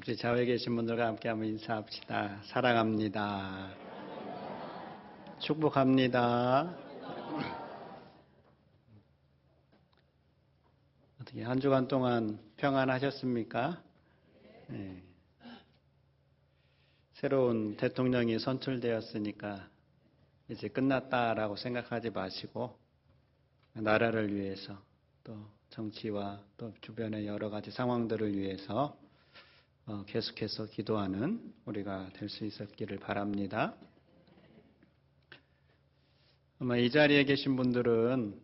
앞에 좌우에 계신 분들과 함께 한번 인사합시다. 사랑합니다. 축복합니다. 어떻게 한 주간 동안 평안하셨습니까? 네. 새로운 대통령이 선출되었으니까 이제 끝났다라고 생각하지 마시고 나라를 위해서 또 정치와 또 주변의 여러 가지 상황들을 위해서 계속해서 기도하는 우리가 될 수 있었기를 바랍니다. 아마 이 자리에 계신 분들은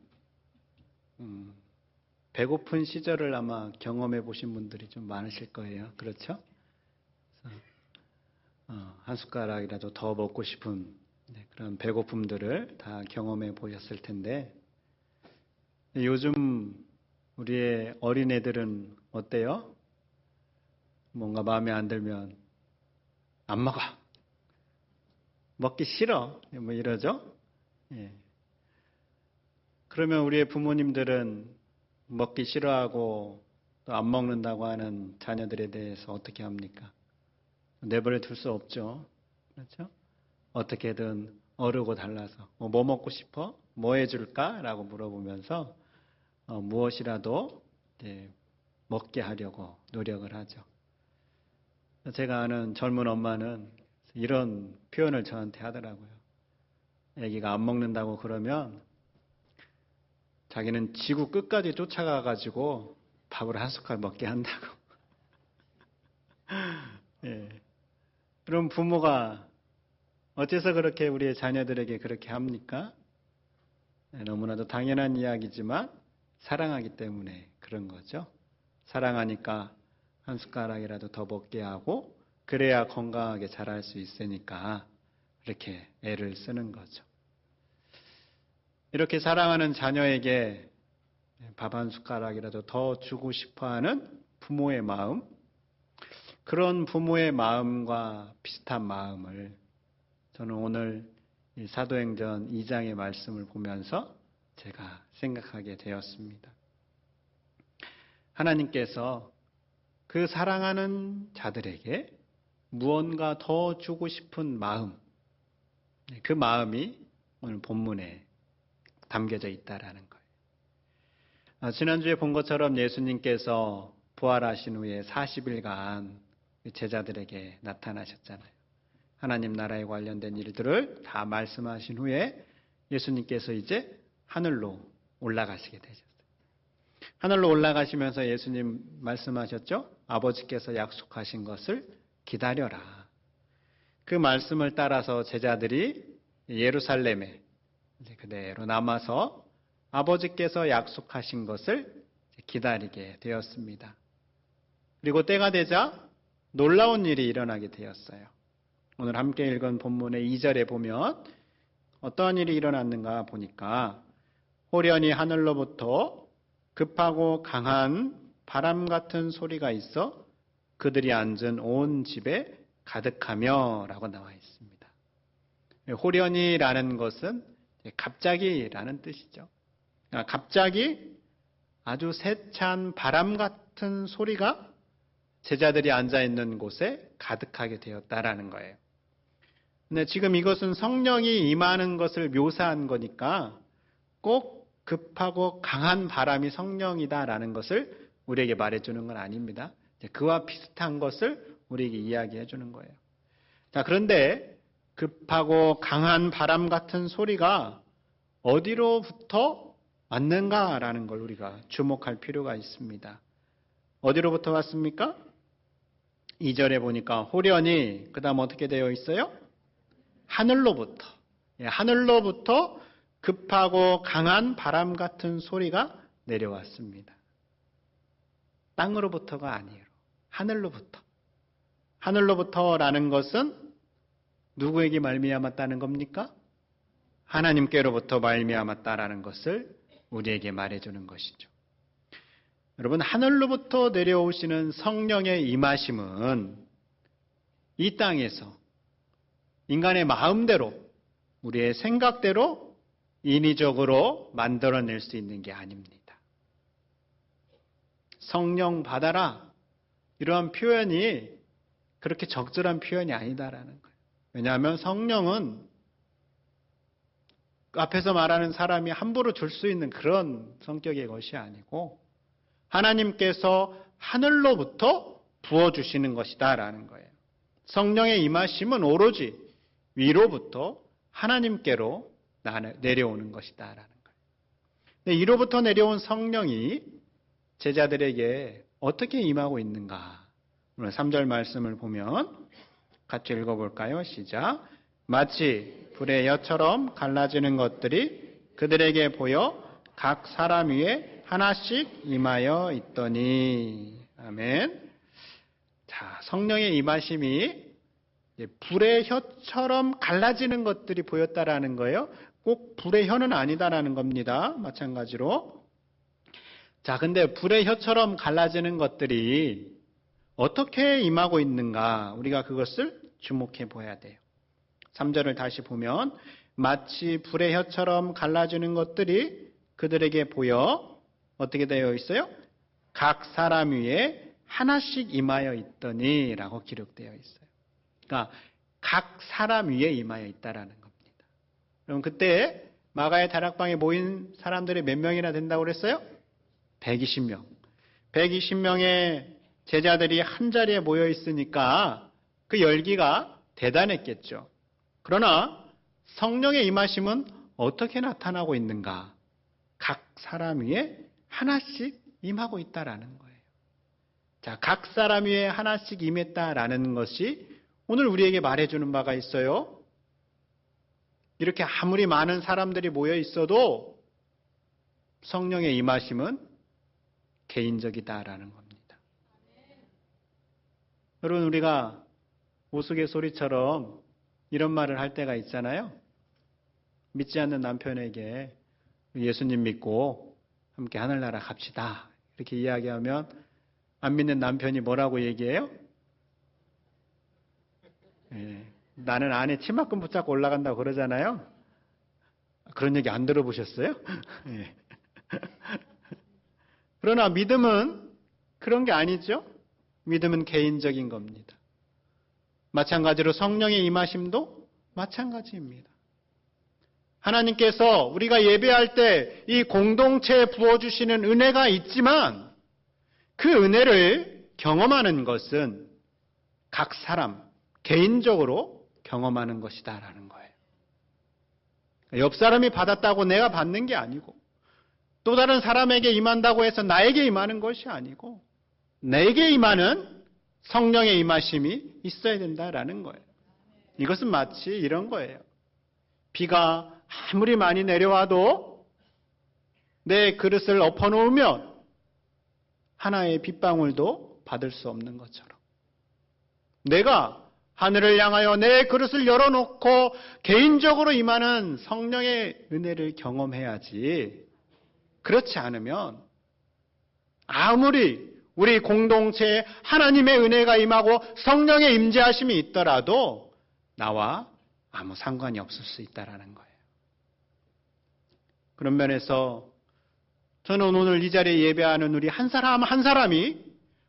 배고픈 시절을 아마 경험해 보신 분들이 좀 많으실 거예요. 그렇죠? 한 숟가락이라도 더 먹고 싶은 그런 배고픔들을 다 경험해 보셨을 텐데 요즘 우리의 어린애들은 어때요? 뭔가 마음에 안 들면 안 먹어. 먹기 싫어. 뭐 이러죠? 예. 그러면 우리의 부모님들은 먹기 싫어하고 또 안 먹는다고 하는 자녀들에 대해서 어떻게 합니까? 내버려 둘 수 없죠. 그렇죠? 어떻게든 어르고 달라서 뭐 먹고 싶어? 뭐 해줄까? 라고 물어보면서 무엇이라도 먹게 하려고 노력을 하죠. 제가 아는 젊은 엄마는 이런 표현을 저한테 하더라고요. 아기가 안 먹는다고 그러면 자기는 지구 끝까지 쫓아가가지고 밥을 한 숟갈 먹게 한다고. 예. 그럼 부모가 어째서 그렇게 우리의 자녀들에게 그렇게 합니까? 너무나도 당연한 이야기지만 사랑하기 때문에 그런 거죠. 사랑하니까 한 숟가락이라도 더 먹게 하고 그래야 건강하게 자랄 수 있으니까 이렇게 애를 쓰는 거죠. 이렇게 사랑하는 자녀에게 밥 한 숟가락이라도 더 주고 싶어하는 부모의 마음, 그런 부모의 마음과 비슷한 마음을 저는 오늘 사도행전 2장의 말씀을 보면서 제가 생각하게 되었습니다. 하나님께서 그 사랑하는 자들에게 무언가 더 주고 싶은 마음, 그 마음이 오늘 본문에 담겨져 있다라는 거예요. 지난주에 본 것처럼 예수님께서 부활하신 후에 40일간 제자들에게 나타나셨잖아요. 하나님 나라에 관련된 일들을 다 말씀하신 후에 예수님께서 이제 하늘로 올라가시게 되셨어요. 하늘로 올라가시면서 예수님 말씀하셨죠? 아버지께서 약속하신 것을 기다려라. 그 말씀을 따라서 제자들이 예루살렘에 그대로 남아서 아버지께서 약속하신 것을 기다리게 되었습니다. 그리고 때가 되자 놀라운 일이 일어나게 되었어요. 오늘 함께 읽은 본문의 2절에 보면 어떠한 일이 일어났는가 보니까 호련히 하늘로부터 급하고 강한 바람 같은 소리가 있어 그들이 앉은 온 집에 가득하며 라고 나와 있습니다. 호련히라는 것은 갑자기라는 뜻이죠. 갑자기 아주 세찬 바람 같은 소리가 제자들이 앉아있는 곳에 가득하게 되었다라는 거예요. 근데 지금 이것은 성령이 임하는 것을 묘사한 거니까 꼭 급하고 강한 바람이 성령이다라는 것을 우리에게 말해주는 건 아닙니다. 그와 비슷한 것을 우리에게 이야기해 주는 거예요. 자, 그런데 급하고 강한 바람 같은 소리가 어디로부터 왔는가라는 걸 우리가 주목할 필요가 있습니다. 어디로부터 왔습니까? 2절에 보니까 호련히, 그 다음 어떻게 되어 있어요? 하늘로부터. 하늘로부터 급하고 강한 바람 같은 소리가 내려왔습니다. 땅으로부터가 아니에요. 하늘로부터. 하늘로부터라는 것은 누구에게 말미암았다는 겁니까? 하나님께로부터 말미암았다라는 것을 우리에게 말해주는 것이죠. 여러분, 하늘로부터 내려오시는 성령의 임하심은 이 땅에서 인간의 마음대로, 우리의 생각대로 인위적으로 만들어낼 수 있는 게 아닙니다. 성령 받아라, 이러한 표현이 그렇게 적절한 표현이 아니다라는 거예요. 왜냐하면 성령은 앞에서 말하는 사람이 함부로 줄 수 있는 그런 성격의 것이 아니고 하나님께서 하늘로부터 부어주시는 것이다라는 거예요. 성령의 임하심은 오로지 위로부터 하나님께로 내려오는 것이다라는 거예요. 근데 위로부터 내려온 성령이 제자들에게 어떻게 임하고 있는가? 오늘 3절 말씀을 보면 같이 읽어볼까요? 시작. 마치 불의 엿처럼 갈라지는 것들이 그들에게 보여 각 사람 위에 하나씩 임하여 있더니. 아멘. 자, 성령의 임하심이 불의 혀처럼 갈라지는 것들이 보였다라는 거예요. 꼭 불의 혀는 아니다라는 겁니다. 마찬가지로. 자, 근데 불의 혀처럼 갈라지는 것들이 어떻게 임하고 있는가? 우리가 그것을 주목해 보아야 돼요. 3절을 다시 보면 마치 불의 혀처럼 갈라지는 것들이 그들에게 보여 어떻게 되어 있어요? 각 사람 위에 하나씩 임하여 있더니 라고 기록되어 있어요. 그러니까 각 사람 위에 임하여 있다라는 겁니다. 그럼 그때 마가의 다락방에 모인 사람들이 몇 명이나 된다고 그랬어요? 120명. 120명의 제자들이 한 자리에 모여 있으니까 그 열기가 대단했겠죠. 그러나 성령의 임하심은 어떻게 나타나고 있는가? 각 사람 위에 하나씩 임하고 있다라는 거예요. 자, 각 사람 위에 하나씩 임했다라는 것이 오늘 우리에게 말해주는 바가 있어요. 이렇게 아무리 많은 사람들이 모여 있어도 성령의 임하심은 개인적이다라는 겁니다. 여러분, 우리가 우스갯소리처럼 이런 말을 할 때가 있잖아요. 믿지 않는 남편에게 예수님 믿고 함께 하늘나라 갑시다. 이렇게 이야기하면 안 믿는 남편이 뭐라고 얘기해요? 나는 안에 치마끈 붙잡고 올라간다고 그러잖아요. 그런 얘기 안 들어보셨어요? 그러나 믿음은 그런 게 아니죠. 믿음은 개인적인 겁니다. 마찬가지로 성령의 임하심도 마찬가지입니다. 하나님께서 우리가 예배할 때 이 공동체에 부어주시는 은혜가 있지만 그 은혜를 경험하는 것은 각 사람 개인적으로 경험하는 것이다라는 거예요. 옆 사람이 받았다고 내가 받는 게 아니고 또 다른 사람에게 임한다고 해서 나에게 임하는 것이 아니고 내게 임하는 성령의 임하심이 있어야 된다라는 거예요. 이것은 마치 이런 거예요. 비가 아무리 많이 내려와도 내 그릇을 엎어놓으면 하나의 빗방울도 받을 수 없는 것처럼 내가 하늘을 향하여 내 그릇을 열어놓고 개인적으로 임하는 성령의 은혜를 경험해야지. 그렇지 않으면 아무리 우리 공동체에 하나님의 은혜가 임하고 성령의 임재하심이 있더라도 나와 아무 상관이 없을 수 있다라는 거예요. 그런 면에서 저는 오늘 이 자리에 예배하는 우리 한 사람 한 사람이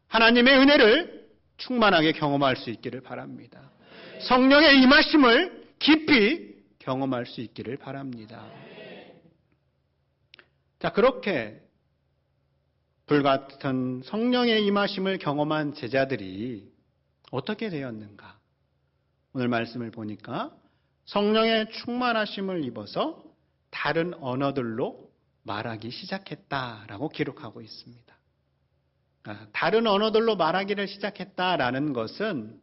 하나님의 은혜를 충만하게 경험할 수 있기를 바랍니다. 성령의 임하심을 깊이 경험할 수 있기를 바랍니다. 자, 그렇게 불같은 성령의 임하심을 경험한 제자들이 어떻게 되었는가? 오늘 말씀을 보니까 성령의 충만하심을 입어서 다른 언어들로 말하기 시작했다라고 기록하고 있습니다. 다른 언어들로 말하기를 시작했다라는 것은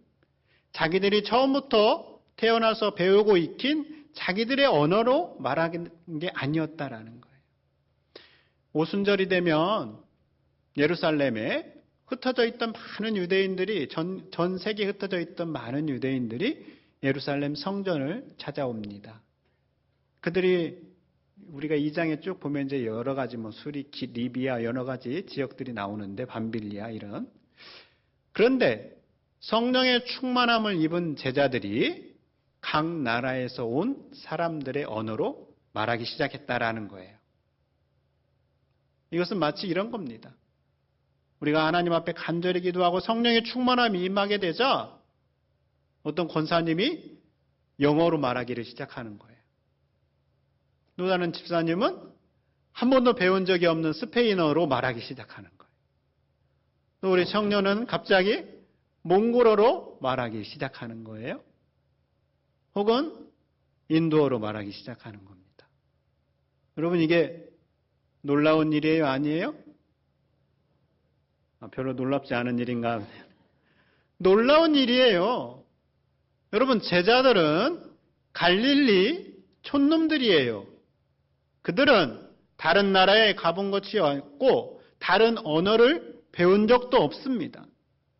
자기들이 처음부터 태어나서 배우고 익힌 자기들의 언어로 말하는 게 아니었다라는 거예요. 오순절이 되면 예루살렘에 흩어져 있던 많은 유대인들이 전 세계에 흩어져 있던 많은 유대인들이 예루살렘 성전을 찾아옵니다. 그들이 우리가 2장에 쭉 보면 이제 여러 가지 수리키, 리비아 여러 가지 지역들이 나오는데 밤빌리아 이런. 그런데 성령의 충만함을 입은 제자들이 각 나라에서 온 사람들의 언어로 말하기 시작했다라는 거예요. 이것은 마치 이런 겁니다. 우리가 하나님 앞에 간절히 기도하고 성령의 충만함이 임하게 되자 어떤 권사님이 영어로 말하기를 시작하는 거예요. 또 다른 집사님은 한 번도 배운 적이 없는 스페인어로 말하기 시작하는 거예요. 또 우리 청년은 갑자기 몽골어로 말하기 시작하는 거예요. 혹은 인도어로 말하기 시작하는 겁니다. 여러분, 이게 놀라운 일이에요? 아니에요? 별로 놀랍지 않은 일인가? 놀라운 일이에요. 여러분, 제자들은 갈릴리 촌놈들이에요. 그들은 다른 나라에 가본 것이 없고 다른 언어를 배운 적도 없습니다.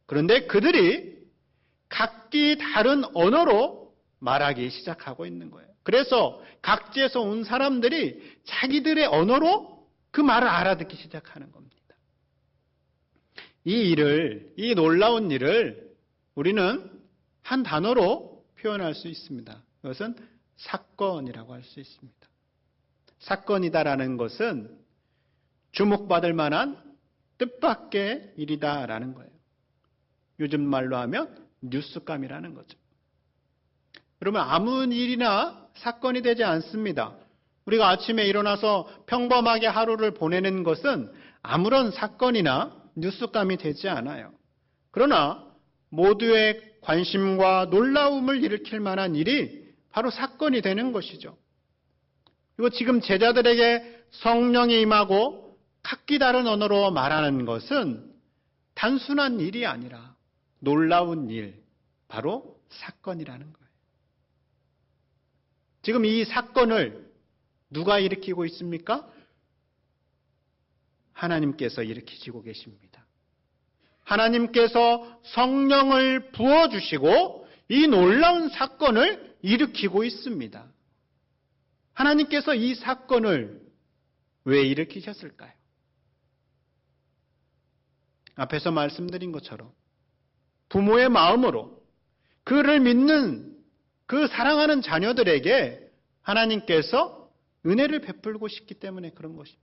그런데 그들이 각기 다른 언어로 말하기 시작하고 있는 거예요. 그래서 각지에서 온 사람들이 자기들의 언어로 그 말을 알아듣기 시작하는 겁니다. 이 놀라운 일을 우리는 한 단어로 표현할 수 있습니다. 그것은 사건이라고 할 수 있습니다. 사건이다라는 것은 주목받을 만한 뜻밖의 일이다라는 거예요. 요즘 말로 하면 뉴스감이라는 거죠. 그러면 아무 일이나 사건이 되지 않습니다. 우리가 아침에 일어나서 평범하게 하루를 보내는 것은 아무런 사건이나 뉴스감이 되지 않아요. 그러나 모두의 관심과 놀라움을 일으킬 만한 일이 바로 사건이 되는 것이죠. 그리고 지금 제자들에게 성령이 임하고 각기 다른 언어로 말하는 것은 단순한 일이 아니라 놀라운 일, 바로 사건이라는 거예요. 지금 이 사건을 누가 일으키고 있습니까? 하나님께서 일으키시고 계십니다. 하나님께서 성령을 부어주시고 이 놀라운 사건을 일으키고 있습니다. 하나님께서 이 사건을 왜 일으키셨을까요? 앞에서 말씀드린 것처럼 부모의 마음으로 그를 믿는 그 사랑하는 자녀들에게 하나님께서 은혜를 베풀고 싶기 때문에 그런 것입니다.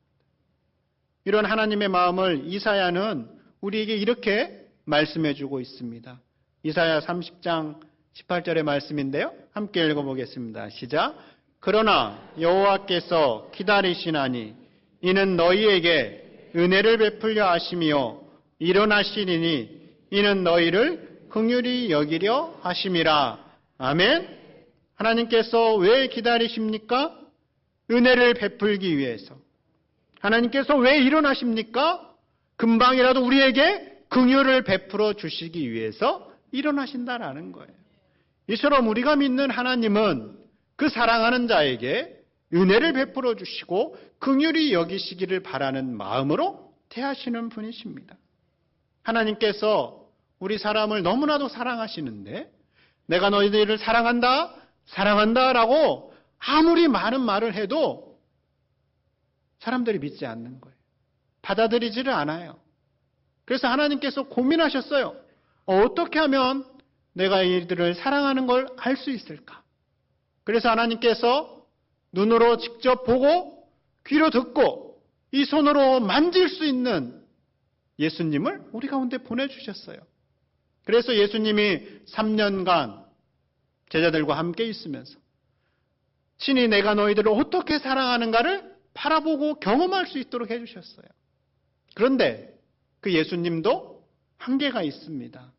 이런 하나님의 마음을 이사야는 우리에게 이렇게 말씀해 주고 있습니다. 이사야 30장 18절의 말씀인데요. 함께 읽어보겠습니다. 시작. 그러나 여호와께서 기다리시나니 이는 너희에게 은혜를 베풀려 하심이요 일어나시리니 이는 너희를 긍휼히 여기려 하심이라. 아멘. 하나님께서 왜 기다리십니까? 은혜를 베풀기 위해서. 하나님께서 왜 일어나십니까? 금방이라도 우리에게 긍휼을 베풀어 주시기 위해서 일어나신다라는 거예요. 이처럼 우리가 믿는 하나님은 그 사랑하는 자에게 은혜를 베풀어 주시고 긍휼히 여기시기를 바라는 마음으로 대하시는 분이십니다. 하나님께서 우리 사람을 너무나도 사랑하시는데 내가 너희들을 사랑한다, 사랑한다라고 아무리 많은 말을 해도 사람들이 믿지 않는 거예요. 받아들이지를 않아요. 그래서 하나님께서 고민하셨어요. 어떻게 하면 내가 이들을 사랑하는 걸 알 수 있을까? 그래서 하나님께서 눈으로 직접 보고 귀로 듣고 이 손으로 만질 수 있는 예수님을 우리 가운데 보내주셨어요. 그래서 예수님이 3년간 제자들과 함께 있으면서 친히 내가 너희들을 어떻게 사랑하는가를 바라보고 경험할 수 있도록 해주셨어요. 그런데 그 예수님도 한계가 있습니다.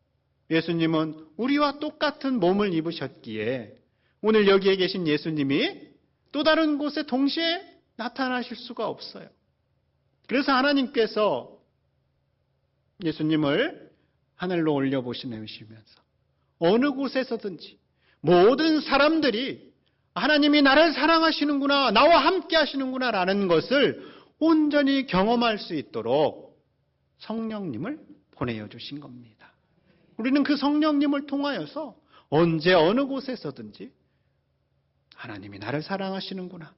예수님은 우리와 똑같은 몸을 입으셨기에 오늘 여기에 계신 예수님이 또 다른 곳에 동시에 나타나실 수가 없어요. 그래서 하나님께서 예수님을 하늘로 올려보시면서 어느 곳에서든지 모든 사람들이 하나님이 나를 사랑하시는구나, 나와 함께 하시는구나 라는 것을 온전히 경험할 수 있도록 성령님을 보내어 주신 겁니다. 우리는 그 성령님을 통하여서 언제 어느 곳에서든지 하나님이 나를 사랑하시는구나,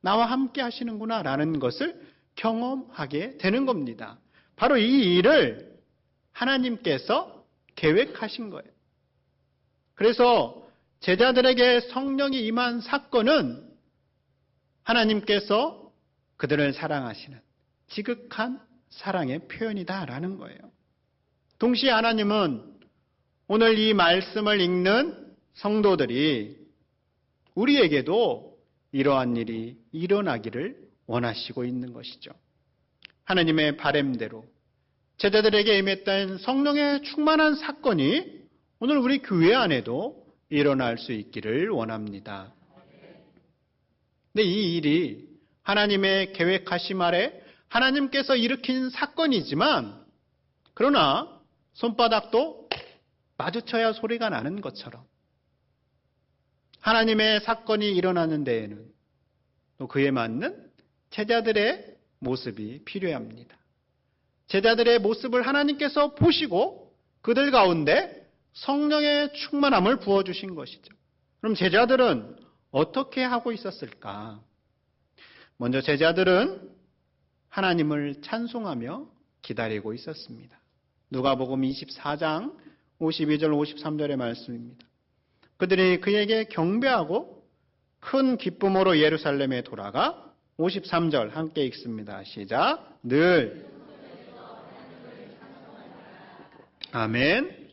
나와 함께 하시는구나 라는 것을 경험하게 되는 겁니다. 바로 이 일을 하나님께서 계획하신 거예요. 그래서 제자들에게 성령이 임한 사건은 하나님께서 그들을 사랑하시는 지극한 사랑의 표현이다라는 거예요. 동시에 하나님은 오늘 이 말씀을 읽는 성도들이 우리에게도 이러한 일이 일어나기를 원하시고 있는 것이죠. 하나님의 바램대로 제자들에게 임했던 성령의 충만한 사건이 오늘 우리 교회 안에도 일어날 수 있기를 원합니다. 근데 이 일이 하나님의 계획하심 아래 하나님께서 일으킨 사건이지만, 그러나 손바닥도 마주쳐야 소리가 나는 것처럼 하나님의 사건이 일어나는 데에는 또 그에 맞는 제자들의 모습이 필요합니다. 제자들의 모습을 하나님께서 보시고 그들 가운데 성령의 충만함을 부어주신 것이죠. 그럼 제자들은 어떻게 하고 있었을까? 먼저 제자들은 하나님을 찬송하며 기다리고 있었습니다. 누가복음 24장 52절 53절의 말씀입니다. 그들이 그에게 경배하고 큰 기쁨으로 예루살렘에 돌아가 53절 함께 읽습니다. 시작. 늘 아멘.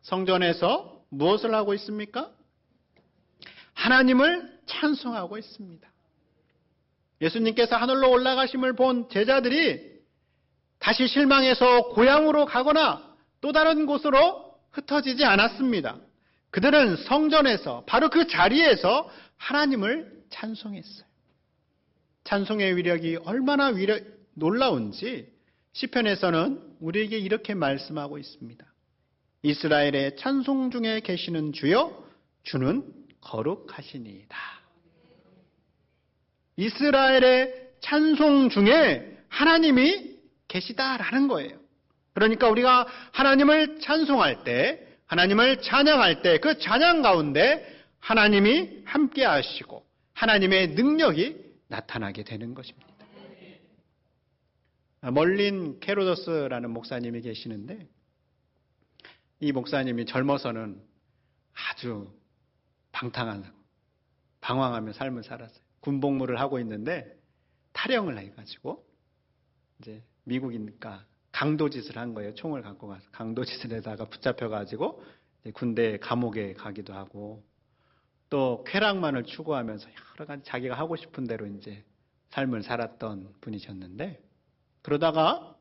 성전에서 무엇을 하고 있습니까? 하나님을 찬송하고 있습니다. 예수님께서 하늘로 올라가심을 본 제자들이 다시 실망해서 고향으로 가거나 또 다른 곳으로 흩어지지 않았습니다. 그들은 성전에서 바로 그 자리에서 하나님을 찬송했어요. 찬송의 위력이 얼마나 놀라운지 시편에서는 우리에게 이렇게 말씀하고 있습니다. 이스라엘의 찬송 중에 계시는 주여, 주는 거룩하시니이다. 이스라엘의 찬송 중에 하나님이 계시다라는 거예요. 그러니까 우리가 하나님을 찬송할 때, 하나님을 찬양할 때 그 찬양 가운데 하나님이 함께 하시고 하나님의 능력이 나타나게 되는 것입니다. 멀린 케로도스라는 목사님이 계시는데, 이 목사님이 젊어서는 아주 방황하며 삶을 살았어요. 군복무를 하고 있는데 탈영을 해가지고 이제 미국이니까 강도짓을 한 거예요. 총을 갖고 가서 강도짓을 해다가 붙잡혀가지고 군대 감옥에 가기도 하고, 또 쾌락만을 추구하면서 여러 가지 자기가 하고 싶은 대로 이제 삶을 살았던 분이셨는데, 그러다가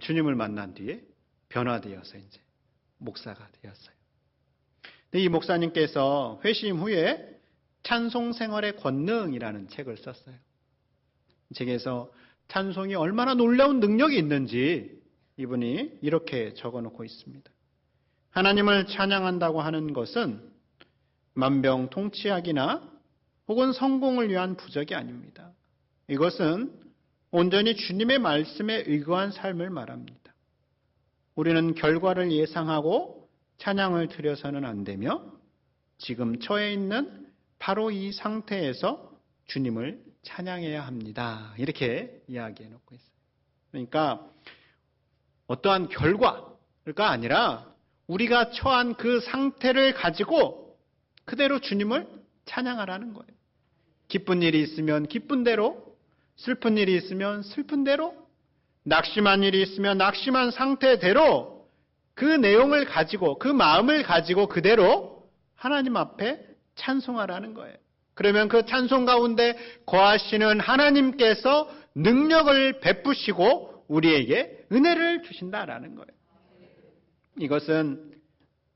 주님을 만난 뒤에 변화되어서 이제 목사가 되었어요. 근데 이 목사님께서 회심 후에 찬송 생활의 권능이라는 책을 썼어요. 책에서 찬송이 얼마나 놀라운 능력이 있는지 이분이 이렇게 적어놓고 있습니다. 하나님을 찬양한다고 하는 것은 만병통치약이나 혹은 성공을 위한 부적이 아닙니다. 이것은 온전히 주님의 말씀에 의거한 삶을 말합니다. 우리는 결과를 예상하고 찬양을 드려서는 안 되며 지금 처해 있는 바로 이 상태에서 주님을 찬양해야 합니다. 이렇게 이야기해 놓고 있어요. 그러니까 어떠한 결과가 아니라 우리가 처한 그 상태를 가지고 그대로 주님을 찬양하라는 거예요. 기쁜 일이 있으면 기쁜 대로, 슬픈 일이 있으면 슬픈 대로, 낙심한 일이 있으면 낙심한 상태대로 그 내용을 가지고, 그 마음을 가지고 그대로 하나님 앞에 찬송하라는 거예요. 그러면 그 찬송 가운데 거하시는 하나님께서 능력을 베푸시고 우리에게 은혜를 주신다라는 거예요. 이것은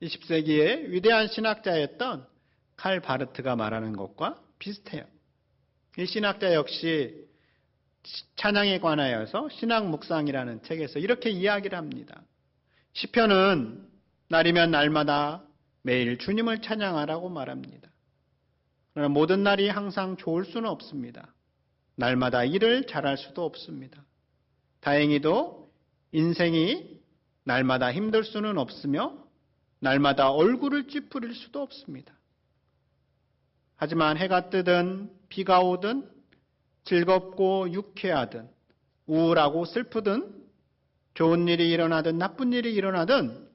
20세기의 위대한 신학자였던 칼 바르트가 말하는 것과 비슷해요. 이 신학자 역시 찬양에 관하여서 신학 묵상이라는 책에서 이렇게 이야기를 합니다. 시편은 날이면 날마다 매일 주님을 찬양하라고 말합니다. 그러나 모든 날이 항상 좋을 수는 없습니다. 날마다 일을 잘할 수도 없습니다. 다행히도 인생이 날마다 힘들 수는 없으며 날마다 얼굴을 찌푸릴 수도 없습니다. 하지만 해가 뜨든 비가 오든 즐겁고 유쾌하든 우울하고 슬프든 좋은 일이 일어나든 나쁜 일이 일어나든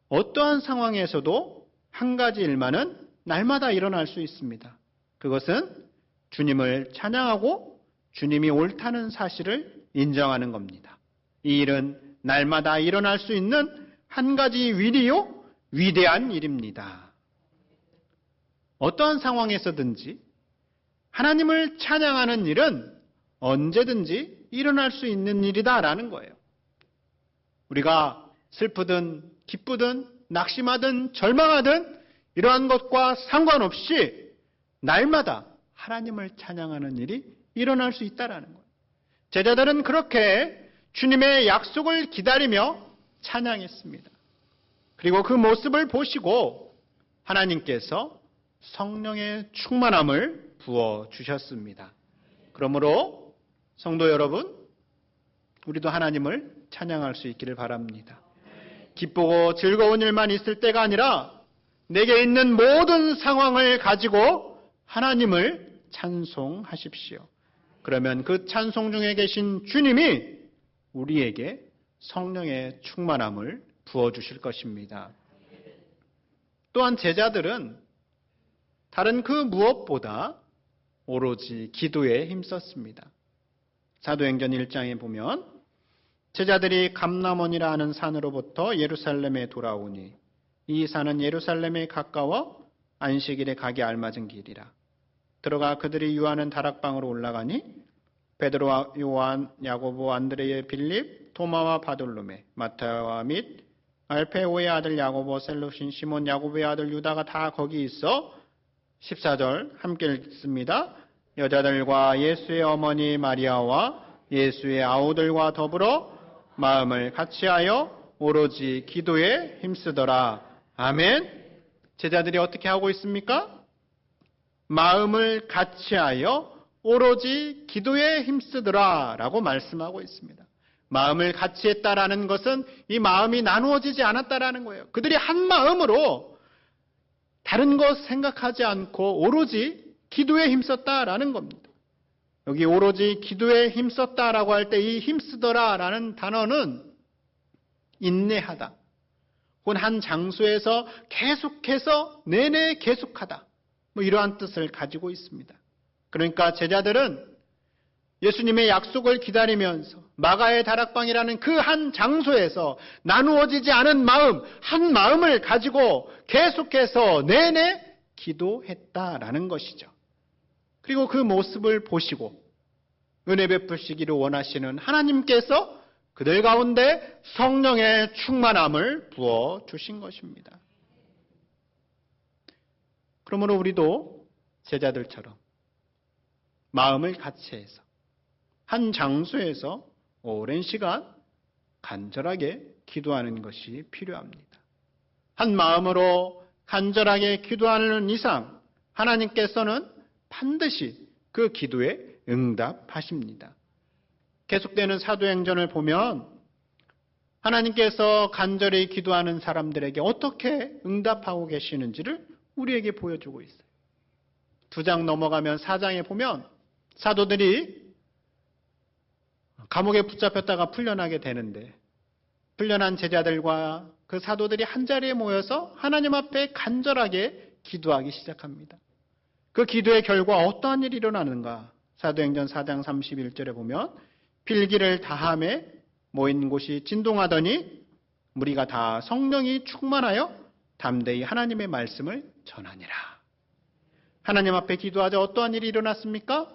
어떠한 상황에서도 한 가지 일만은 날마다 일어날 수 있습니다. 그것은 주님을 찬양하고 주님이 옳다는 사실을 인정하는 겁니다. 이 일은 날마다 일어날 수 있는 한 가지 위대한 일입니다. 어떠한 상황에서든지 하나님을 찬양하는 일은 언제든지 일어날 수 있는 일이다라는 거예요. 우리가 슬프든 기쁘든 낙심하든 절망하든 이러한 것과 상관없이 날마다 하나님을 찬양하는 일이 일어날 수 있다라는 거예요. 제자들은 그렇게 주님의 약속을 기다리며 찬양했습니다. 그리고 그 모습을 보시고 하나님께서 성령의 충만함을 부어주셨습니다. 그러므로 성도 여러분, 우리도 하나님을 찬양할 수 있기를 바랍니다. 기쁘고 즐거운 일만 있을 때가 아니라 내게 있는 모든 상황을 가지고 하나님을 찬송하십시오. 그러면 그 찬송 중에 계신 주님이 우리에게 성령의 충만함을 부어주실 것입니다. 또한 제자들은 다른 그 무엇보다 오로지 기도에 힘썼습니다. 사도행전 1장에 보면 제자들이 감람원이라 하는 산으로부터 예루살렘에 돌아오니 이 산은 예루살렘에 가까워 안식일에 가기 알맞은 길이라. 들어가 그들이 유하는 다락방으로 올라가니 베드로와 요한, 야고보, 안드레의 빌립, 토마와 바돌로메, 마타와 및 알페오의 아들 야고보, 셀로신 시몬, 야고보의 아들 유다가 다 거기 있어 14절 함께 읽습니다. 여자들과 예수의 어머니 마리아와 예수의 아우들과 더불어 마음을 같이하여 오로지 기도에 힘쓰더라. 아멘. 제자들이 어떻게 하고 있습니까? 마음을 같이하여 오로지 기도에 힘쓰더라 라고 말씀하고 있습니다. 마음을 같이 했다라는 것은 이 마음이 나누어지지 않았다라는 거예요. 그들이 한 마음으로 다른 것 생각하지 않고 오로지 기도에 힘썼다라는 겁니다. 여기 오로지 기도에 힘썼다라고 할 때 이 힘쓰더라라는 단어는 인내하다, 혹은 한 장소에서 계속해서 내내 계속하다, 이러한 뜻을 가지고 있습니다. 그러니까 제자들은 예수님의 약속을 기다리면서 마가의 다락방이라는 그 한 장소에서 나누어지지 않은 마음, 한 마음을 가지고 계속해서 내내 기도했다라는 것이죠. 그리고 그 모습을 보시고 은혜 베푸시기를 원하시는 하나님께서 그들 가운데 성령의 충만함을 부어 주신 것입니다. 그러므로 우리도 제자들처럼 마음을 같이 해서 한 장소에서 오랜 시간 간절하게 기도하는 것이 필요합니다. 한 마음으로 간절하게 기도하는 이상 하나님께서는 반드시 그 기도에 응답하십니다. 계속되는 사도행전을 보면 하나님께서 간절히 기도하는 사람들에게 어떻게 응답하고 계시는지를 우리에게 보여주고 있어요. 2장 넘어가면 4장에 보면 사도들이 감옥에 붙잡혔다가 풀려나게 되는데 풀려난 제자들과 그 사도들이 한자리에 모여서 하나님 앞에 간절하게 기도하기 시작합니다. 그 기도의 결과 어떠한 일이 일어나는가? 사도행전 4장 31절에 보면 필기를 다함에 모인 곳이 진동하더니 무리가 다 성령이 충만하여 담대히 하나님의 말씀을 전하니라. 하나님 앞에 기도하자 어떠한 일이 일어났습니까?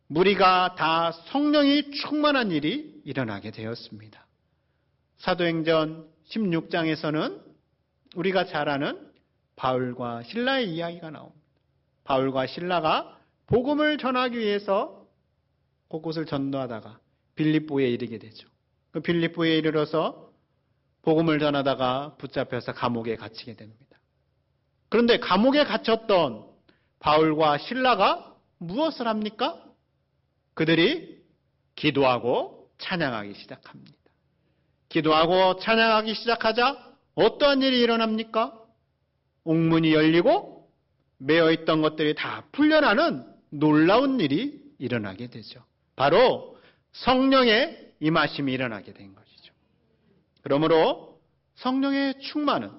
무리가 다 성령이 충만한 일이 일어나게 되었습니다. 사도행전 16장에서는 우리가 잘 아는 바울과 실라의 이야기가 나옵니다. 바울과 실라가 복음을 전하기 위해서 곳곳을 전도하다가 빌립보에 이르게 되죠. 그 빌립보에 이르러서 복음을 전하다가 붙잡혀서 감옥에 갇히게 됩니다. 그런데 감옥에 갇혔던 바울과 실라가 무엇을 합니까? 그들이 기도하고 찬양하기 시작합니다. 기도하고 찬양하기 시작하자 어떠한 일이 일어납니까? 옥문이 열리고 매어있던 것들이 다 풀려나는 놀라운 일이 일어나게 되죠. 바로 성령의 임하심이 일어나게 된 것이죠. 그러므로 성령의 충만은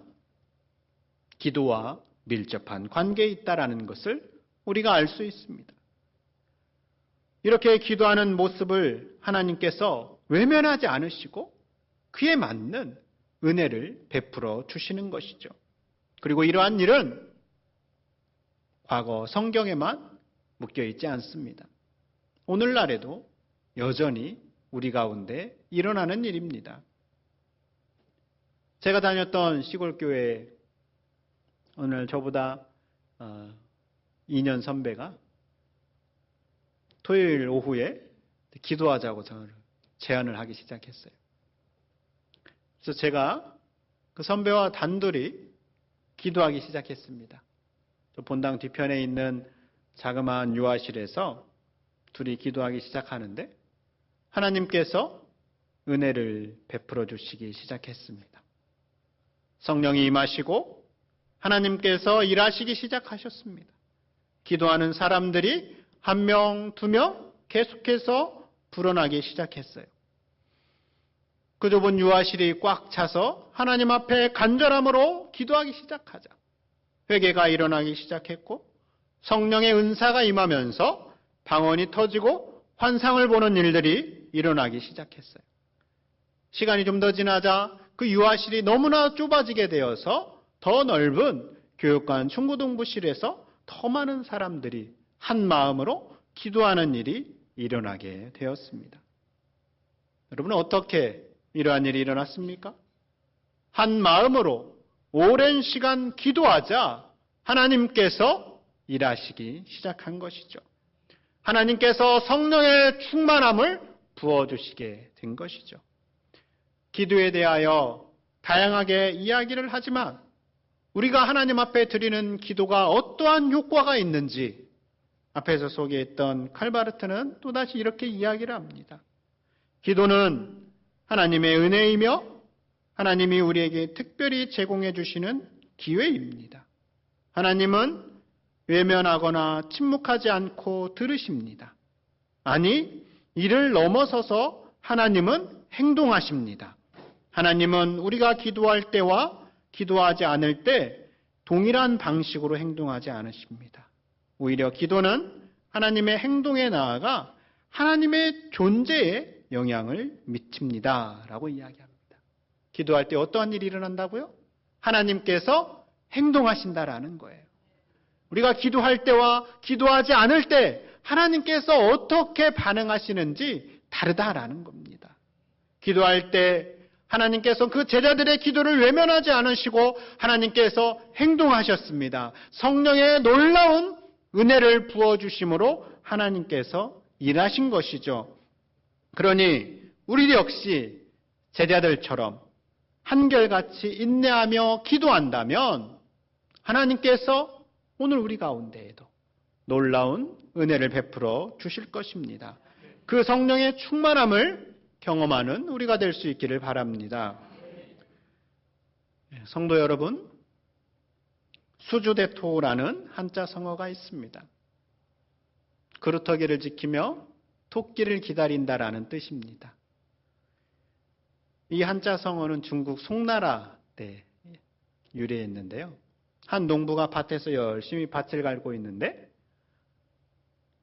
기도와 밀접한 관계에 있다라는 것을 우리가 알 수 있습니다. 이렇게 기도하는 모습을 하나님께서 외면하지 않으시고 그에 맞는 은혜를 베풀어 주시는 것이죠. 그리고 이러한 일은 과거 성경에만 묶여 있지 않습니다. 오늘날에도 여전히 우리 가운데 일어나는 일입니다. 제가 다녔던 시골 교회에 오늘 저보다 2년 선배가 토요일 오후에 기도하자고 저를 제안을 하기 시작했어요. 그래서 제가 그 선배와 단둘이 기도하기 시작했습니다. 본당 뒤편에 있는 자그마한 유아실에서 둘이 기도하기 시작하는데 하나님께서 은혜를 베풀어 주시기 시작했습니다. 성령이 임하시고 하나님께서 일하시기 시작하셨습니다. 기도하는 사람들이 1명, 2명 계속해서 불어나기 시작했어요. 그 좁은 유아실이 꽉 차서 하나님 앞에 간절함으로 기도하기 시작하자 회개가 일어나기 시작했고 성령의 은사가 임하면서 방언이 터지고 환상을 보는 일들이 일어나기 시작했어요. 시간이 좀 더 지나자 그 유아실이 너무나 좁아지게 되어서 더 넓은 교육관 중고등부실에서 더 많은 사람들이 한 마음으로 기도하는 일이 일어나게 되었습니다. 여러분 어떻게 이러한 일이 일어났습니까? 한 마음으로 오랜 시간 기도하자 하나님께서 일하시기 시작한 것이죠. 하나님께서 성령의 충만함을 부어주시게 된 것이죠. 기도에 대하여 다양하게 이야기를 하지만 우리가 하나님 앞에 드리는 기도가 어떠한 효과가 있는지 앞에서 소개했던 칼바르트는 또다시 이렇게 이야기를 합니다. 기도는 하나님의 은혜이며 하나님이 우리에게 특별히 제공해 주시는 기회입니다. 하나님은 외면하거나 침묵하지 않고 들으십니다. 아니, 이를 넘어서서 하나님은 행동하십니다. 하나님은 우리가 기도할 때와 기도하지 않을 때 동일한 방식으로 행동하지 않으십니다. 오히려 기도는 하나님의 행동에 나아가 하나님의 존재에 영향을 미칩니다. 라고 이야기합니다. 기도할 때 어떠한 일이 일어난다고요? 하나님께서 행동하신다라는 거예요. 우리가 기도할 때와 기도하지 않을 때 하나님께서 어떻게 반응하시는지 다르다라는 겁니다. 기도할 때 하나님께서 그 제자들의 기도를 외면하지 않으시고 하나님께서 행동하셨습니다. 성령의 놀라운 은혜를 부어주심으로 하나님께서 일하신 것이죠. 그러니 우리 역시 제자들처럼 한결같이 인내하며 기도한다면 하나님께서 오늘 우리 가운데에도 놀라운 은혜를 베풀어 주실 것입니다. 그 성령의 충만함을 경험하는 우리가 될 수 있기를 바랍니다. 성도 여러분, 수주대토라는 한자 성어가 있습니다. 그루터기를 지키며 토끼를 기다린다라는 뜻입니다. 이 한자 성어는 중국 송나라 때 유래했는데요. 한 농부가 밭에서 열심히 밭을 갈고 있는데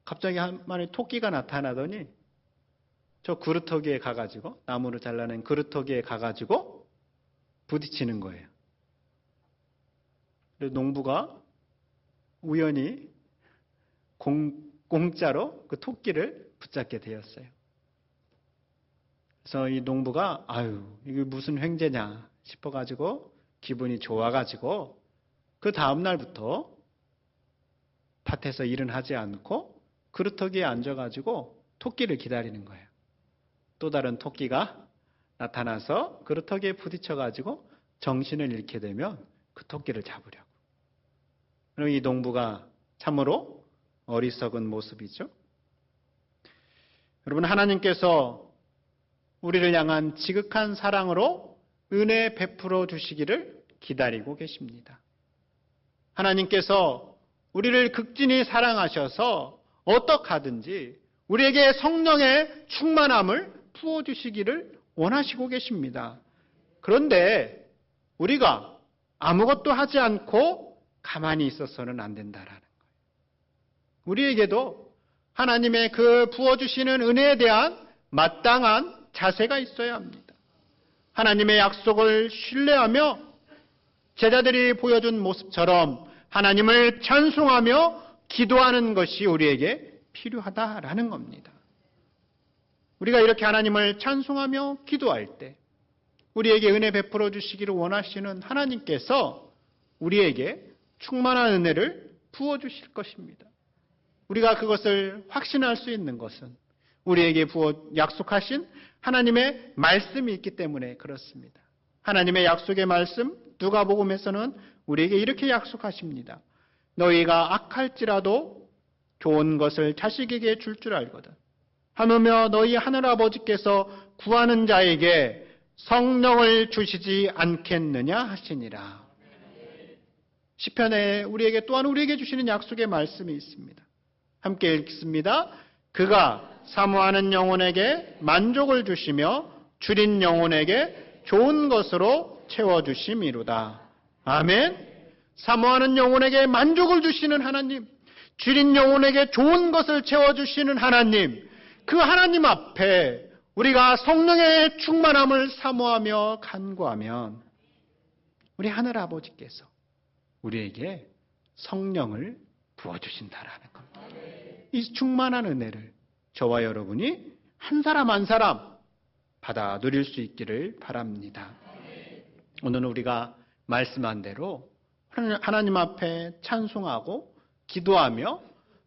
갑자기 한 마리 토끼가 나타나더니 저 그루터기에 가가지고 나무를 잘라낸 그루터기에 가가지고 부딪히는 거예요. 그래서 농부가 우연히 공짜로 그 토끼를 붙잡게 되었어요. 그래서 이 농부가 이게 무슨 횡재냐 싶어가지고 기분이 좋아가지고 그 다음 날부터 밭에서 일은 하지 않고 그루터기에 앉아가지고 토끼를 기다리는 거예요. 또 다른 토끼가 나타나서 그루터기에 부딪혀가지고 정신을 잃게 되면 그 토끼를 잡으려고. 그럼 이 농부가 참으로 어리석은 모습이죠. 여러분, 하나님께서 우리를 향한 지극한 사랑으로 은혜 베풀어 주시기를 기다리고 계십니다. 하나님께서 우리를 극진히 사랑하셔서 어떻게 하든지 우리에게 성령의 충만함을 부어주시기를 원하시고 계십니다. 그런데 우리가 아무것도 하지 않고 가만히 있어서는 안 된다라는 거예요. 우리에게도 하나님의 그 부어주시는 은혜에 대한 마땅한 자세가 있어야 합니다. 하나님의 약속을 신뢰하며 제자들이 보여준 모습처럼 하나님을 찬송하며 기도하는 것이 우리에게 필요하다라는 겁니다. 우리가 이렇게 하나님을 찬송하며 기도할 때 우리에게 은혜 베풀어 주시기를 원하시는 하나님께서 우리에게 충만한 은혜를 부어주실 것입니다. 우리가 그것을 확신할 수 있는 것은 우리에게 약속하신 하나님의 말씀이 있기 때문에 그렇습니다. 하나님의 약속의 말씀, 누가복음에서는 우리에게 이렇게 약속하십니다. 너희가 악할지라도 좋은 것을 자식에게 줄 줄 알거든. 하물며 너희 하늘아버지께서 구하는 자에게 성령을 주시지 않겠느냐 하시니라. 시편에 또한 우리에게 주시는 약속의 말씀이 있습니다. 함께 읽습니다. 그가 사모하는 영혼에게 만족을 주시며 줄인 영혼에게 좋은 것으로 채워주심이로다. 아멘. 사모하는 영혼에게 만족을 주시는 하나님, 줄인 영혼에게 좋은 것을 채워주시는 하나님, 그 하나님 앞에 우리가 성령의 충만함을 사모하며 간구하면 우리 하늘아버지께서 우리에게 성령을 부어주신다라는 겁니다. 이 충만한 은혜를 저와 여러분이 한 사람 한 사람 받아 누릴 수 있기를 바랍니다. 오늘은 우리가 말씀한 대로 하나님 앞에 찬송하고 기도하며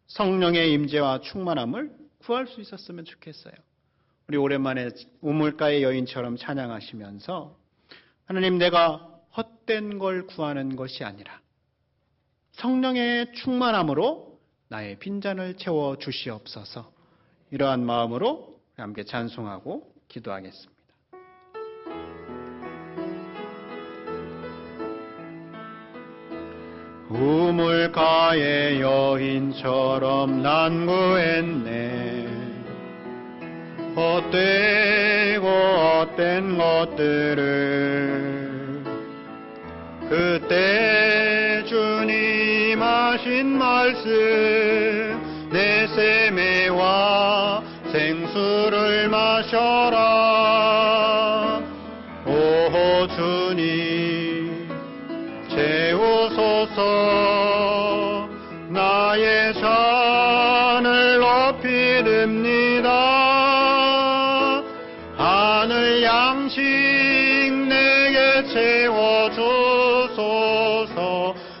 성령의 임재와 충만함을 구할 수 있었으면 좋겠어요. 우리 오랜만에 우물가의 여인처럼 찬양하시면서 하나님, 내가 헛된 걸 구하는 것이 아니라 성령의 충만함으로 나의 빈잔을 채워 주시옵소서. 이러한 마음으로 함께 찬송하고 기도하겠습니다. 우물가의 여인처럼 난구했네. 헛되고 헛된 것들을 그때 주님 하신 말씀, 내 세매와 생수를 마셔라. 오 주님 채우소서. 나의 잔을 높이 듭니다. 하늘 양식 내게 채워주소서.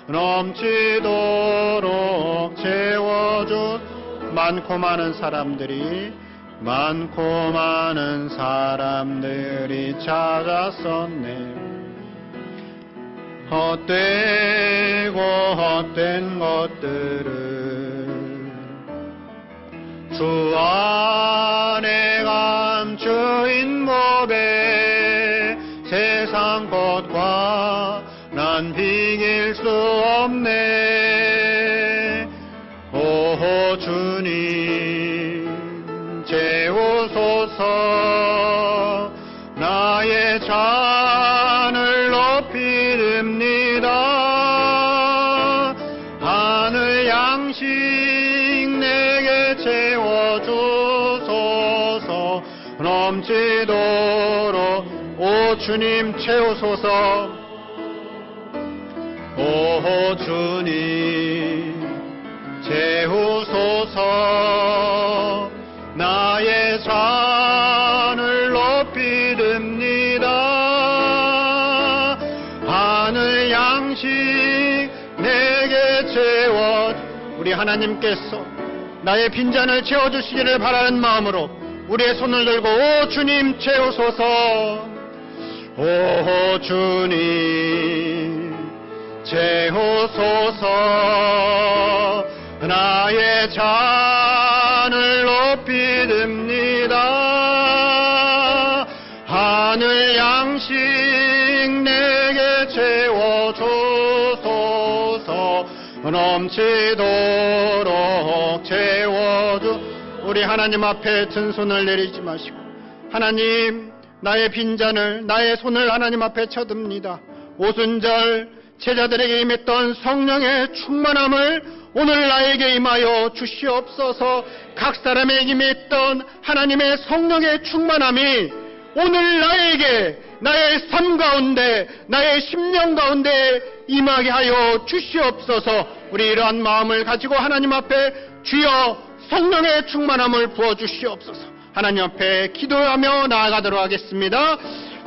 넘치도록 채워주. 많고 많은 사람들이 찾았었네. 헛되고 헛된 것들을 주 안에 감추인 법에 세상 것과 난 비길 수 없네. 오 주님 채우소서. 나의 잔을 높이 듭니다. 하늘 양식 내게 채워주소서. 넘치도록 오 주님 채우소서. 오 주님 채우소서. 나의 잔을 높이 듭니다. 하늘 양식 내게 채워. 우리 하나님께서 나의 빈잔을 채워주시기를 바라는 마음으로 우리의 손을 들고 오 주님 채우소서. 오 주님 채우소서. 나의 잔을 높이 듭니다. 하늘 양식 내게 채워주소서. 넘치도록 채워주. 우리 하나님 앞에 든 손을 내리지 마시고, 하나님, 나의 빈잔을, 나의 손을 하나님 앞에 쳐듭니다. 오순절 제자들에게 임했던 성령의 충만함을 오늘 나에게 임하여 주시옵소서. 각 사람에게 임했던 하나님의 성령의 충만함이 오늘 나에게 나의 삶 가운데, 나의 심령 가운데 임하게 하여 주시옵소서. 우리 이러한 마음을 가지고 하나님 앞에 주여 성령의 충만함을 부어주시옵소서. 하나님 앞에 기도하며 나아가도록 하겠습니다.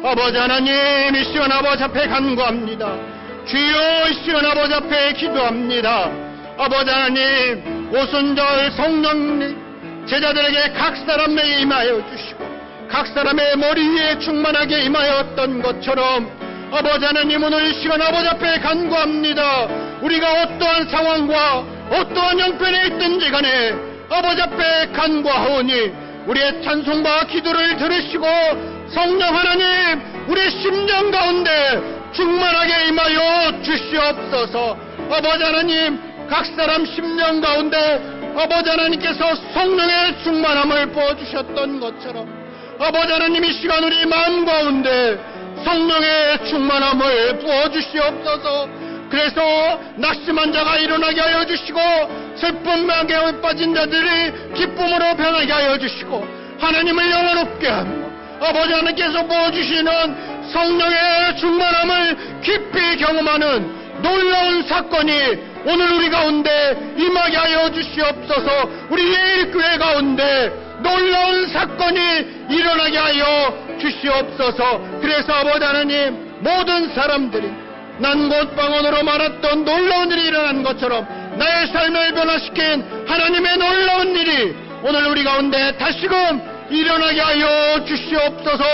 아버지 하나님, 이 시간 아버지 앞에 간구합니다. 주여, 이 시간 아버지 앞에 기도합니다. 아버지 하나님, 오순절 성령 제자들에게 각 사람에게 임하여 주시고 각 사람의 머리 위에 충만하게 임하였던 것처럼 아버지 하나님, 오늘 이 시간 아버지 앞에 간구합니다. 우리가 어떠한 상황과 어떠한 형편에 있든지 간에 아버지 앞에 간구하오니 우리의 찬송과 기도를 들으시고 성령 하나님, 우리의 심령 가운데 충만하게 임하여 주시옵소서. 아버지 하나님, 각 사람 심령 가운데 아버지 하나님께서 성령의 충만함을 부어주셨던 것처럼 아버지 하나님, 이 시간 우리 마음 가운데 성령의 충만함을 부어주시옵소서. 그래서 낙심한 자가 일어나게 하여 주시고 슬픔에 빠진 자들이 기쁨으로 변하게 하여 주시고 하나님을 영원롭게 하고 아버지 하나님께서 부어주시는 성령의 충만함을 깊이 경험하는 놀라운 사건이 오늘 우리 가운데 임하게 하여 주시옵소서. 우리 예일교회 가운데 놀라운 사건이 일어나게 하여 주시옵소서. 그래서 아버지 하나님, 모든 사람들이 난곳방언으로 말했던 놀라운 일이 일어난 것처럼 나의 삶을 변화시킨 하나님의 놀라운 일이 오늘 우리 가운데 다시금 일어나게 하여 주시옵소서.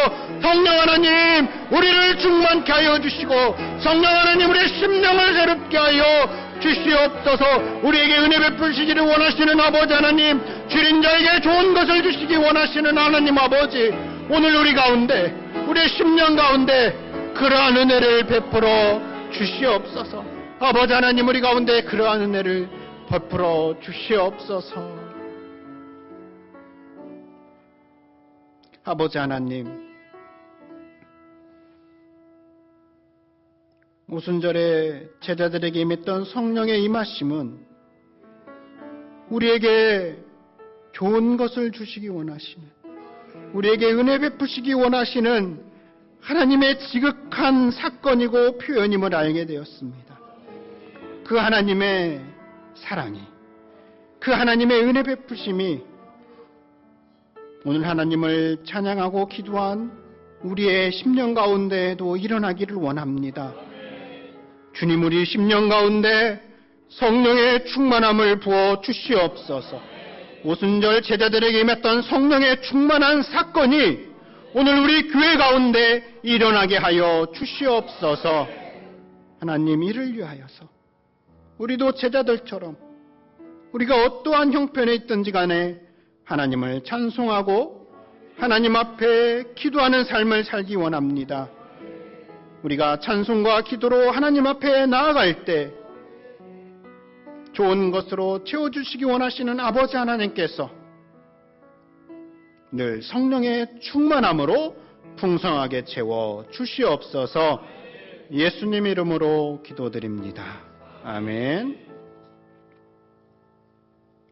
성령 하나님, 우리를 충만케 하여 주시고 성령 하나님, 우리의 심령을 새롭게 하여 주시옵소서. 우리에게 은혜 베푸시기를 원하시는 아버지 하나님, 줄인 자에게 좋은 것을 주시기 원하시는 하나님 아버지, 오늘 우리 가운데, 우리의 심령 가운데 그러한 은혜를 베풀어 주시옵소서. 아버지 하나님, 우리 가운데 그러한 은혜를 베풀어 주시옵소서. 아버지 하나님, 오순절에 제자들에게 임했던 성령의 임하심은 우리에게 좋은 것을 주시기 원하시는, 우리에게 은혜 베푸시기 원하시는 하나님의 지극한 사건이고 표현임을 알게 되었습니다. 그 하나님의 사랑이, 그 하나님의 은혜 베푸심이 오늘 하나님을 찬양하고 기도한 우리의 심령 가운데에도 일어나기를 원합니다. 주님, 우리 심령 가운데 성령의 충만함을 부어 주시옵소서. 오순절 제자들에게 임했던 성령의 충만한 사건이 오늘 우리 교회 가운데 일어나게 하여 주시옵소서. 하나님, 이를 위하여서 우리도 제자들처럼 우리가 어떠한 형편에 있든지 간에 하나님을 찬송하고 하나님 앞에 기도하는 삶을 살기 원합니다. 우리가 찬송과 기도로 하나님 앞에 나아갈 때 좋은 것으로 채워주시기 원하시는 아버지 하나님께서 늘 성령의 충만함으로 풍성하게 채워 주시옵소서. 예수님 이름으로 기도드립니다. 아멘.